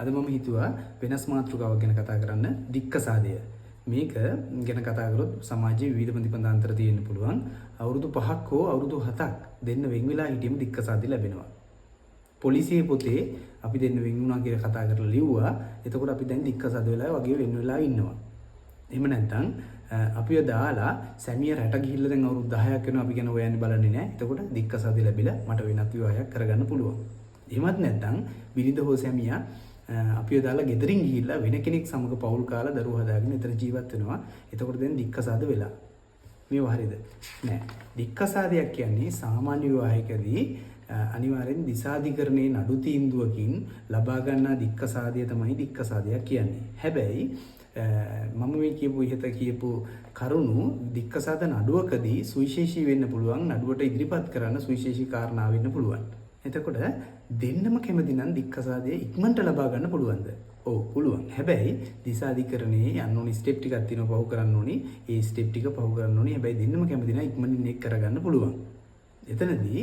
අද මම හිතුවා වෙනස් මාතෘකාවක් ගැන කතා කරන්න දික්කසාදය. මේක ගැන කතා කරොත් සමාජයේ විවිධ ප්‍රතිපදාන්තර තියෙන්න පුළුවන්. අවුරුදු 5ක් හෝ අවුරුදු 7ක් දෙන්න වෙන් වෙලා හිටියම දික්කසාදය ලැබෙනවා. පොලිසියේ පොතේ අපි දෙන්න වෙන් වුණා කියලා කතා කරලා ලිව්වා. එතකොට අපි දැන් දික්කසාද වෙලා වගේ වෙන් වෙලා ඉන්නවා. එහෙම නැත්නම් අපිව දාලා සැමිය රැට ගිහිල්ලා දැන් අවුරුදු 10ක් වෙනවා අපි ගැන හොයන්නේ බලන්නේ නැහැ. එතකොට දික්කසාදය ලැබිලා මට වෙනත් විවාහයක් කරගන්න පුළුවන්. එහෙමත් නැත්නම් බිරිඳ හෝ සැමියා අපිව දාලා ගෙදරින් ගිහිල්ලා වෙන කෙනෙක් සමග පවුල් කාලා දරුවෝ හදාගෙන එතන ජීවත් වෙනවා. එතකොට දැන් දික්කසාද වෙලා. මේව හරියද? නෑ. දික්කසාදයක් කියන්නේ සාමාන්‍ය විවාහයකදී අනිවාර්යෙන් දිසාධිකරණයේ නඩු තීන්දුවකින් ලබා ගන්නා දික්කසාදය තමයි දික්කසාදයක් කියන්නේ. හැබැයි මම මේ කියපු කරුණු දික්කසාද නඩුවකදී සුවිශේෂී වෙන්න පුළුවන්. නඩුවට ඉදිරිපත් කරන්න සුවිශේෂී කාරණා වෙන්න පුළුවන්. එතකොට දෙන්නම කැමති නම් දික්කසාදය ඉක්මනට ලබා ගන්න පුළුවන්ද? ඔව් පුළුවන්. හැබැයි දිසාධිකරණයේ යන්න ඕනි ස්ටෙප් ටිකක් තියෙනවා පහු කරන්න ඕනි. ඒ ස්ටෙප් ටික පහු කරන්න ඕනි. හැබැයි දෙන්නම කැමති නම් ඉක්මනින් ඒක කරගන්න පුළුවන්. එතනදී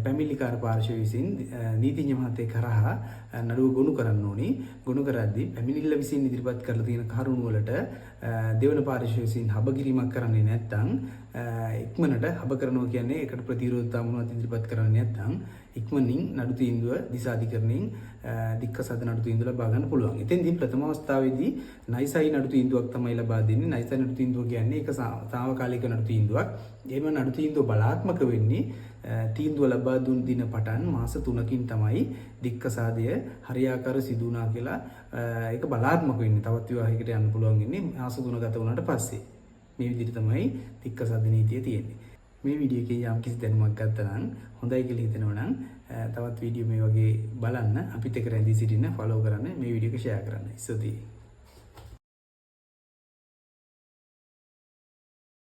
පැමිණිලිකාර පාර්ශ්වය විසින් නීතිඥ මහත්තයෙක් කරා නඩුව ගොනු කරන්න ඕනි. ගොනු කරද්දී පැමිණිල්ල විසින් ඉදිරිපත් කරලා තියෙන කරුණු වලට දෙවන පාර්ශ්වය විසින් හබගිරීමක් කරන්නේ නැත්නම් ඉක්මනට හබ කරනවා කියන්නේ ඒකට ප්‍රතිවිරෝධතා මොනවද ඉදිරිපත් කරන්නේ නැත්නම් ඉක්මනින් නඩු තීන්දුව දිසාධිකරණයෙන් දික්කසාද නඩු තීන්දුව ලබා ගන්න පුළුවන්. එතෙන්දී ප්‍රථම අවස්ථාවේදී නයිසයි නඩු තීන්දුවක් තමයි ලබා දෙන්නේ. නයිසයි නඩු තීන්දුව කියන්නේ ඒක తాවකාලික නඩු තීන්දුවක්. එහෙම නඩු තීන්දුව බලාත්මක වෙන්නේ තීන්දුව ලබා දුන් දින පටන් මාස 3කින් තමයි දික්කසාදය හරියාකාර සිදු වුණා කියලා ඒක බලාත්මක වෙන්නේ. තවත් විවාහයකට යන්න පුළුවන් ඉන්නේ මාස 3 ගත වුණාට පස්සේ. මේ විදිහට තමයි දික්කසාද නීතිය තියෙන්නේ. මේ වීඩියෝ එකේ යම් කිසි දැනුමක් ගත්තා නම් හොඳයි කියලා හිතෙනවා නම් තවත් වීඩියෝ මේ වගේ බලන්න අපිත් එක්ක රැඳී සිටින්න ෆලෝ කරන්න මේ වීඩියෝ එක ෂෙයා කරන්න. ස්තුතියි.